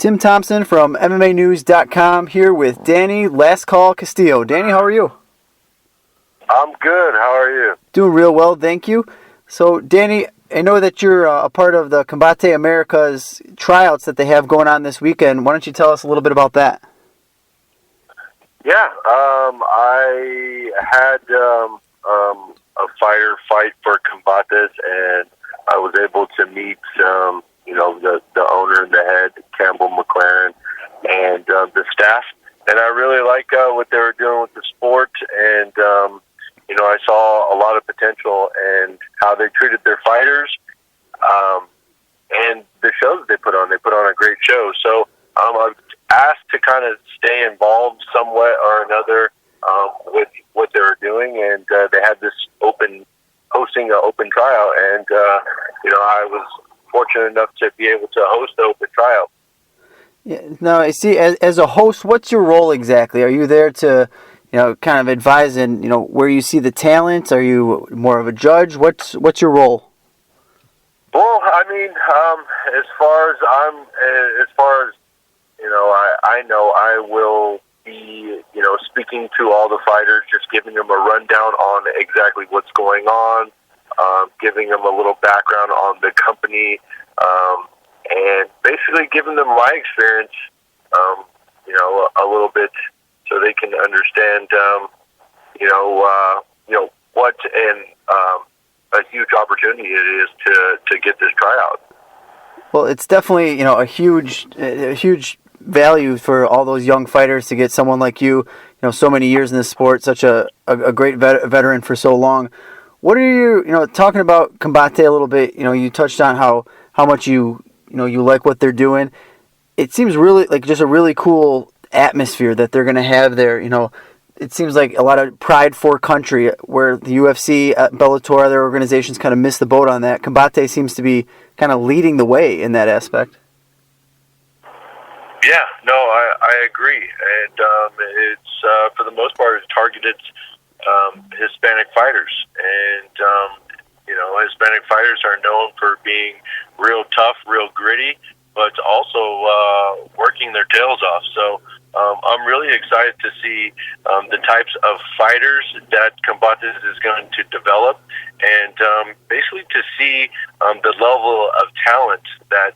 Tim Thompson from MMAnews.com here with Danny Last Call Castillo. Danny, how are you? I'm good. How are you? Doing real well, thank you. So, Danny, I know that you're a part of the Combate America's tryouts that they have going on this weekend. Why don't you tell us a little bit about that? Yeah, I had a fighter fight for Combates, and I was able to meet, the owner and the head, Campbell McLaren, and the staff. And I really like what they were doing with the sport, and I saw a lot of potential and how they treated their fighters, and the shows they put on. They put on a great show. So I was asked to kind of stay involved somewhat or another with what they were doing, and they had this hosting an open tryout, and I was fortunate enough to be able to host the open tryout. Yeah. Now, I see. As a host, what's your role exactly? Are you there to, kind of advise and where you see the talent? Are you more of a judge? What's your role? Well, I mean, as far as I know, I will be, speaking to all the fighters, just giving them a rundown on exactly what's going on, giving them a little background on the company, and basically giving them my experience, a little bit, so they can understand, what a huge opportunity it is to get this tryout. Well, it's definitely a huge value for all those young fighters to get someone like you, so many years in this sport, such a great veteran for so long. What are you, talking about Combate a little bit? You touched on how much you like what they're doing. It seems really like just a really cool atmosphere that they're going to have there. It seems like a lot of pride for country, where the UFC, Bellator, other organizations kind of missed the boat on that. Combate seems to be kind of leading the way in that aspect. Yeah, no, I agree, and it's for the most part it's targeted Hispanic fighters, and Hispanic fighters are known for being real tough, real gritty, but also working their tails off. So I'm really excited to see the types of fighters that Combates is going to develop, and basically to see the level of talent that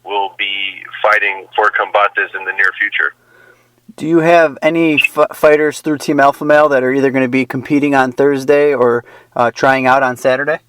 will be fighting for Combates in the near future. Do you have any fighters through Team Alpha Male that are either going to be competing on Thursday or trying out on Saturday?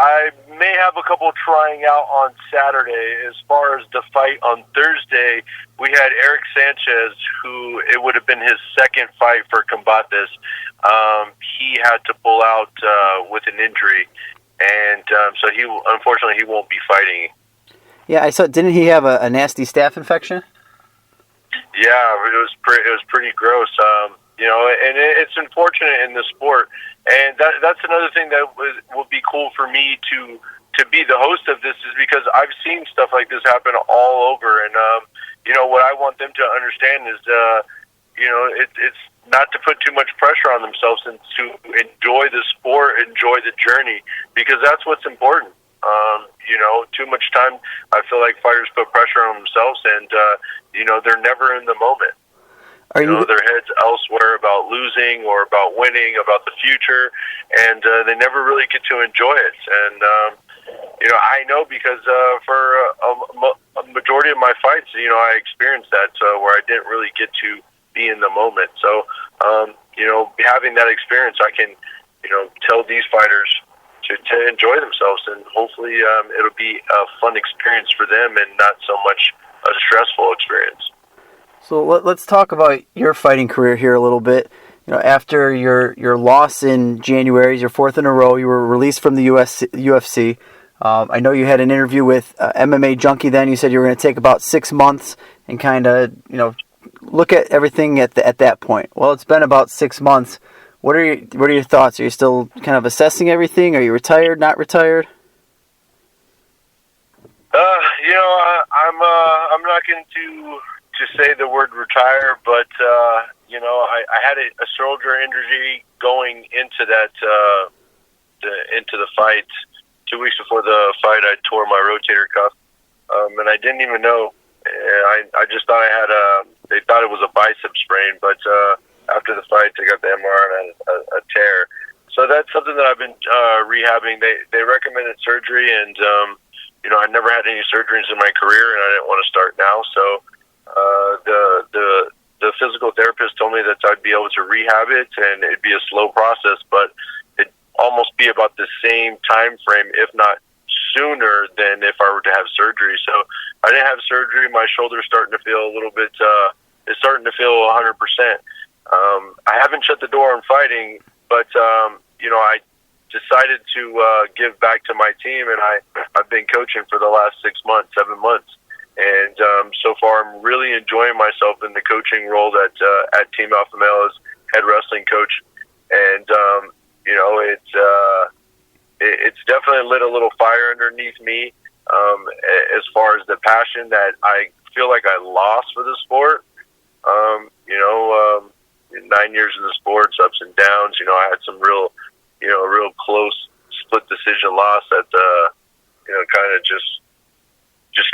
I may have a couple trying out on Saturday. As far as the fight on Thursday, we had Eric Sanchez, who it would have been his second fight for Combates. He had to pull out with an injury, and so unfortunately he won't be fighting. Yeah, I saw. Didn't he have a nasty staph infection? Yeah, it was pretty gross. And it's unfortunate in the sport, and that's another thing that will be cool for me to be the host of this, is because I've seen stuff like this happen all over, and what I want them to understand is it's not to put too much pressure on themselves, and to enjoy the sport, enjoy the journey, because that's what's important. Too much time, I feel like fighters put pressure on themselves, and they're never in the moment. Their heads elsewhere about losing or about winning, about the future, and they never really get to enjoy it. And I know, because for a majority of my fights, I experienced that, where I didn't really get to be in the moment. So, having that experience, I can, tell these fighters to enjoy themselves, and hopefully it'll be a fun experience for them and not so much a stressful experience. So let's talk about your fighting career here a little bit. After your loss in January, your fourth in a row, you were released from the UFC. I know you had an interview with MMA Junkie then. You said you were going to take about 6 months and kind of, look at everything at that point. Well, it's been about 6 months. What are your thoughts? Are you still kind of assessing everything? Are you retired, not retired? I'm not going to say the word retire, but I had a shoulder injury going into that into the fight. 2 weeks before the fight, I tore my rotator cuff, and I didn't even know. I just thought I had they thought it was a bicep sprain, but after the fight, I got the MRI and I had a tear. So that's something that I've been rehabbing. They recommended surgery, and I never had any surgeries in my career, and I didn't want to start now. So the physical therapist told me that I'd be able to rehab it, and it'd be a slow process, but it'd almost be about the same time frame, if not sooner, than if I were to have surgery. So I didn't have surgery. My shoulder's starting to feel a little bit. It's starting to feel 100%. I haven't shut the door on fighting, but I decided to give back to my team, and I've been coaching for the last 7 months, and so far I'm really enjoying myself in the coaching role at Team Alpha Male as head wrestling coach, and it's definitely lit a little fire underneath me as far as the passion that I feel like I lost for the sport. 9 years in the sports, ups and downs. I had some real close split decision loss that kind of just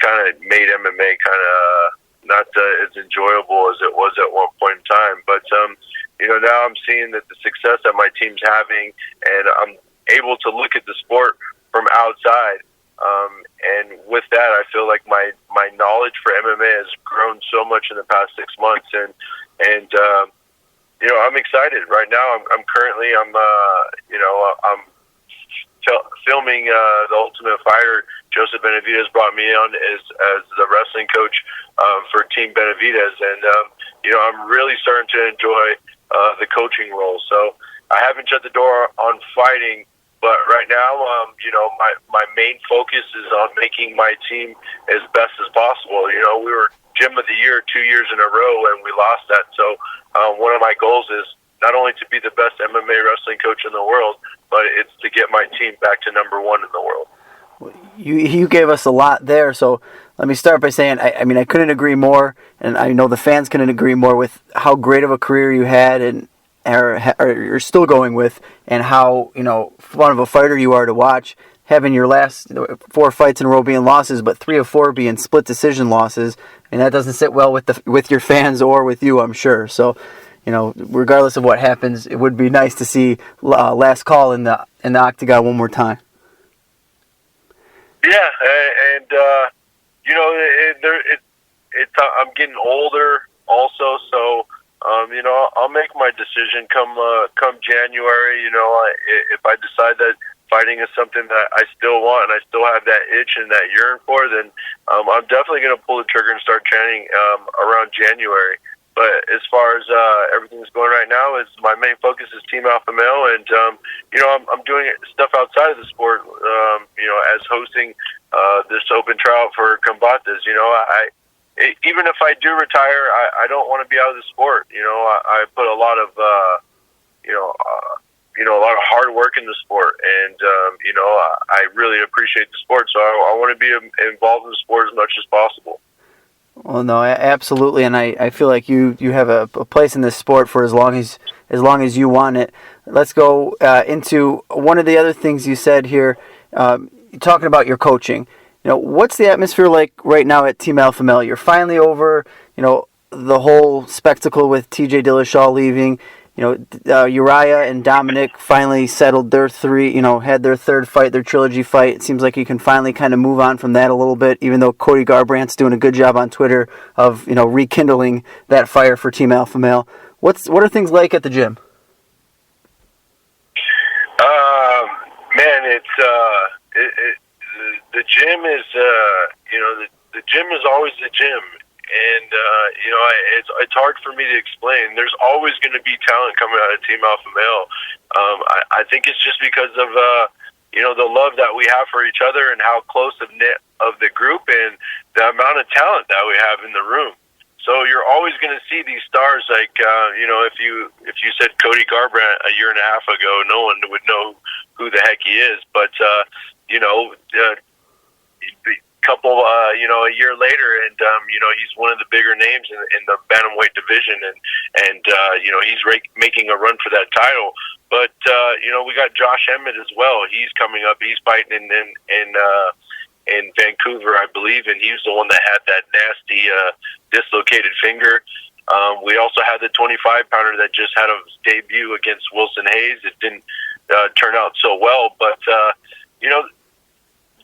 kind of made MMA kind of not as enjoyable as it was at one point in time. But now I'm seeing that the success that my team's having, and I'm able to look at the sport from outside. And with that, I feel like my knowledge for MMA has grown so much in the past 6 months, and I'm excited right now. I'm currently filming The Ultimate Fighter. Joseph Benavidez brought me on as the wrestling coach for Team Benavidez, and I'm really starting to enjoy the coaching role. So I haven't shut the door on fighting, but right now, my main focus is on making my team as best as possible. We were Gym of the Year 2 years in a row, and we lost that. So one of my goals is not only to be the best MMA wrestling coach in the world, but it's to get my team back to number one in the world. You gave us a lot there, so let me start by saying I couldn't agree more, and I know the fans couldn't agree more with how great of a career you had and or you're still going with, and how fun of a fighter you are to watch. Having your last 4 fights in a row being losses, but 3 of 4 being split decision losses, and that doesn't sit well with your fans or with you, I'm sure. So, regardless of what happens, it would be nice to see last call in the octagon one more time. Yeah, and I'm getting older also, so I'll make my decision come January. If I decide that fighting is something that I still want and I still have that itch and that yearn for, then I'm definitely going to pull the trigger and start training around January. But as far as everything's going right now, is my main focus is Team Alpha Male, and I'm doing stuff outside of the sport. As hosting this open tryout for Combates. Even if I do retire, I don't want to be out of the sport. I put a lot of a lot of hard work in the sport, and I really appreciate the sport. So I want to be involved in the sport as much as possible. Well, no, absolutely, and I feel like you have a place in this sport for as long as you want it. Let's go into one of the other things you said here, talking about your coaching. What's the atmosphere like right now at Team Alpha Male? You're finally over, the whole spectacle with TJ Dillashaw leaving. Uriah and Dominic finally settled their had their third fight, their trilogy fight. It seems like you can finally kind of move on from that a little bit, even though Cody Garbrandt's doing a good job on Twitter of, rekindling that fire for Team Alpha Male. What are things like at the gym? Man, the gym is, the gym is always the gym. And, it's hard for me to explain. There's always going to be talent coming out of Team Alpha Male. I think it's just because of, the love that we have for each other and how close of knit of the group and the amount of talent that we have in the room. So you're always going to see these stars like, if you said Cody Garbrandt a year and a half ago, no one would know who the heck he is. But, couple, a year later, and he's one of the bigger names in the bantamweight division, and he's making a run for that title. But we got Josh Emmett as well. He's coming up. He's fighting in Vancouver Vancouver, I believe, and he was the one that had that nasty dislocated finger. We also had the 25-pounder that just had a debut against Wilson Hayes. It didn't turn out so well, but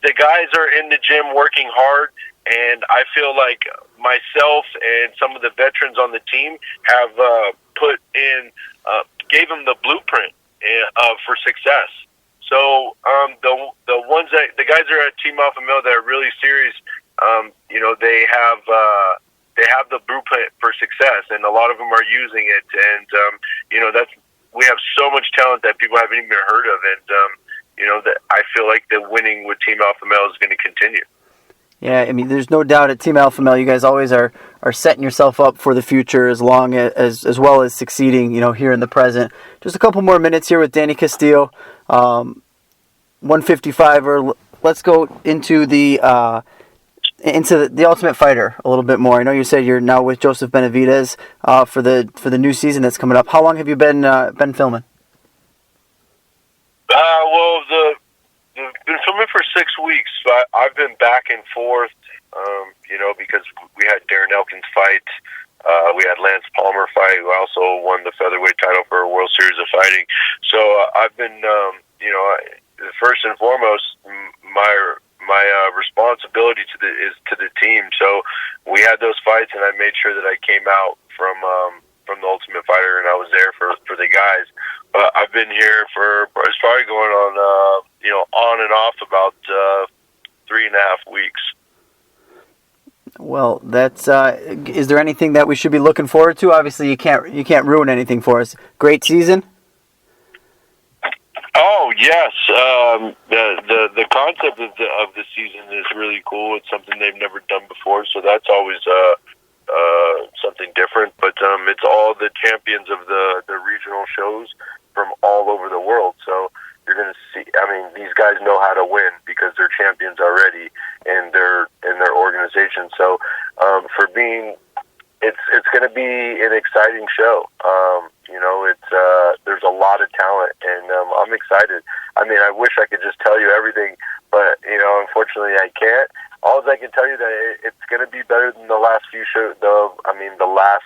the guys are in the gym working hard, and I feel like myself and some of the veterans on the team have gave them the blueprint for success. So the guys that are at Team Alpha Male that are really serious, they have the blueprint for success, and a lot of them are using it. And we have so much talent that people haven't even heard of, and that I feel like the winning with Team Alpha Male is going to continue. Yeah, I mean, there's no doubt at Team Alpha Male, you guys always are setting yourself up for the future as long as well as succeeding, here in the present. Just a couple more minutes here with Danny Castillo, 155er. Let's go into the Ultimate Fighter a little bit more. I know you said you're now with Joseph Benavidez for the new season that's coming up. How long have you been filming? Been filming for 6 weeks. I've been back and forth, because we had Darren Elkins fight. We had Lance Palmer fight, who also won the featherweight title for a World Series of Fighting. So I've been, first and foremost, my responsibility is to the team. So we had those fights, and I made sure that I came out from the Ultimate Fighter, and I was there for the guys. But I've been here it's probably going on and off about 3.5 weeks. Well, that's. Is there anything that we should be looking forward to? Obviously, you can't ruin anything for us. Great season. Oh yes, the concept of the season is really cool. It's something they've never done before, so that's always something different. But it's all the champions of the regional shows from all over the world. So you're going to see. I mean, these guys know how to win because they're champions already in their organization. So it's going to be an exciting show. There's a lot of talent, and I'm excited. I mean, I wish I could just tell you everything, but unfortunately, I can't. All I can tell you that it's going to be better than the last few shows. The last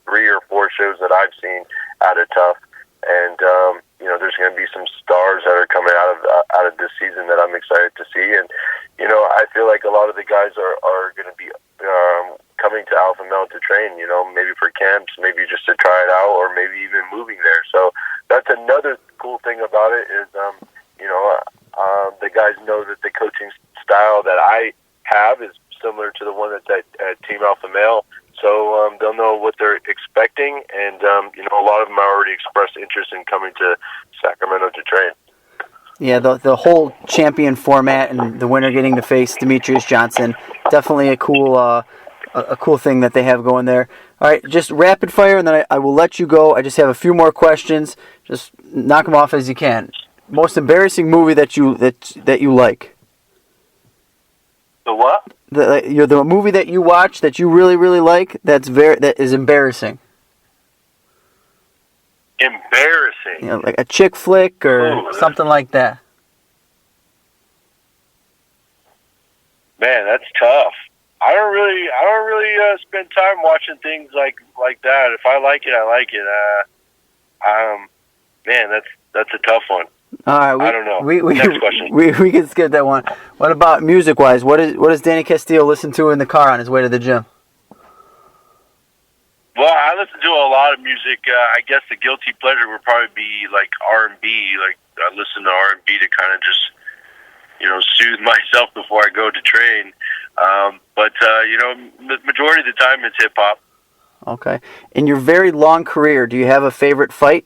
3 or 4 shows that I've seen out of Tough, and there's going to be some stars that are coming out of this season that I'm excited to see. And I feel like a lot of the guys are going to be coming to Alpha Male to train. Maybe for camps, maybe just to try it out, or maybe even moving there. So that's another cool thing about it is the guys know that the coaching style that I have is similar to the one that's at Team Alpha Male. So they'll know what they're expecting, and a lot of them already expressed interest in coming to Sacramento to train. Yeah, the whole champion format and the winner getting to face Demetrius Johnson, definitely a cool thing that they have going there. All right, just rapid fire, and then I will let you go. I just have a few more questions. Just knock them off as you can. Most embarrassing movie that you like? The what? The movie that you watch that you really, really like that is embarrassing. Embarrassing? Like a chick flick or something like that. Man, that's tough. I don't really spend time watching things like that. If I like it, I like it. Man, that's a tough one. All right, I don't know. Next question. We can skip that one. What about music-wise? What does Danny Castillo listen to in the car on his way to the gym? Well, I listen to a lot of music. I guess the guilty pleasure would probably be like R&B. Like I listen to R&B to kind of just soothe myself before I go to train. But the majority of the time it's hip hop. Okay. In your very long career, do you have a favorite fight?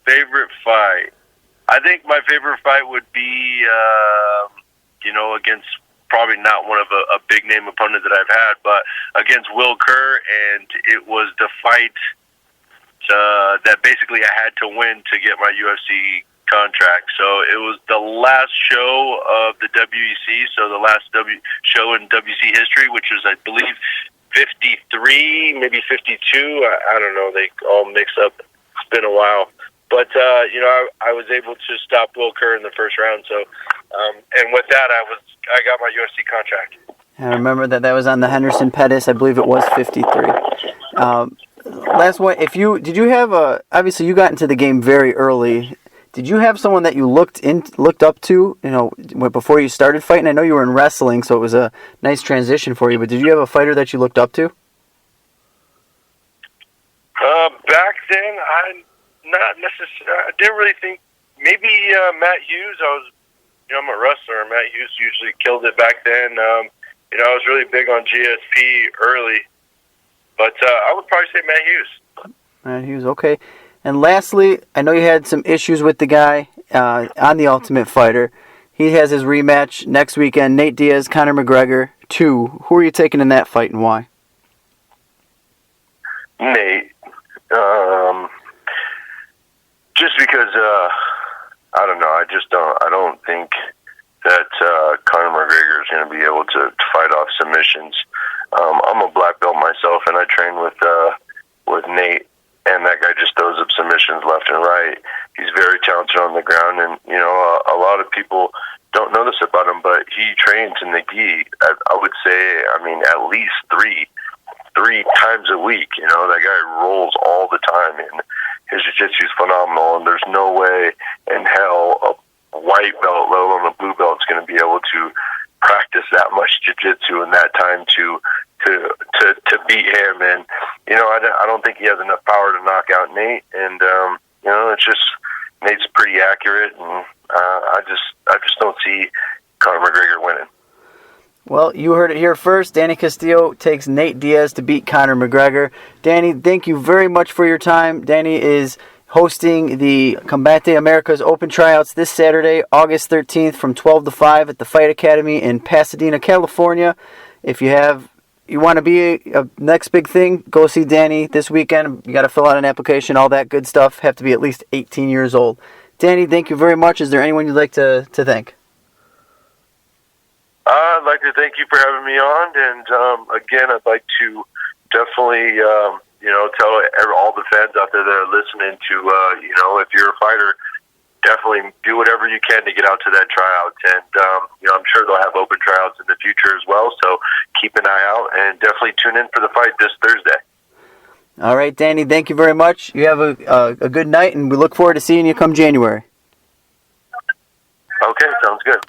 Favorite fight. I think my favorite fight would be, against probably not one of a big name opponent that I've had, but against Will Kerr, and it was the fight that basically I had to win to get my UFC contract. So it was the last show of the WEC, so the last show in WC history, which was, I believe, 53, maybe 52. I don't know. They all mix up. It's been a while. But I was able to stop Will Kerr in the first round. So, and with that, I got my UFC contract. I remember that was on the Henderson Pettis. I believe it was 53. Last one. Did you have obviously you got into the game very early. Did you have someone that you looked up to, before you started fighting? I know you were in wrestling, so it was a nice transition for you. But did you have a fighter that you looked up to? Back then, not necessarily. I didn't really think. Maybe Matt Hughes. I'm a wrestler. Matt Hughes usually killed it back then. I was really big on GSP early, but I would probably say Matt Hughes. Matt Hughes, okay. And lastly, I know you had some issues with the guy on The Ultimate Fighter. He has his rematch next weekend. Nate Diaz, Conor McGregor 2. Who are you taking in that fight and why? Nate. Just because I don't know. I don't think that Conor McGregor is going to be able to fight off submissions. I'm a black belt myself, and I train with Nate, and that guy just throws up submissions left and right. He's very talented on the ground, and a lot of people don't know this about him, but he trains in the gi. I would say, at least three times a week. That guy rolls all the time, and his jiu-jitsu is phenomenal, and there's no way in hell a white belt, let alone a blue belt, is going to be able to practice that much jiu-jitsu in that time to beat him. And I don't think he has enough power to knock out Nate. And it's just Nate's pretty accurate, and I just don't see Conor McGregor winning. Well, you heard it here first. Danny Castillo takes Nate Diaz to beat Conor McGregor. Danny, thank you very much for your time. Danny is hosting the Combate Americas Open Tryouts this Saturday, August 13th from 12 to 5 at the Fight Academy in Pasadena, California. If you want to be a next big thing, go see Danny this weekend. You got to fill out an application, all that good stuff. Have to be at least 18 years old. Danny, thank you very much. Is there anyone you'd like to thank? I'd like to thank you for having me on, and again, I'd like to definitely, tell all the fans out there that are listening to, if you're a fighter, definitely do whatever you can to get out to that tryout, and I'm sure they'll have open tryouts in the future as well. So keep an eye out, and definitely tune in for the fight this Thursday. All right, Danny, thank you very much. You have a good night, and we look forward to seeing you come January. Okay, sounds good.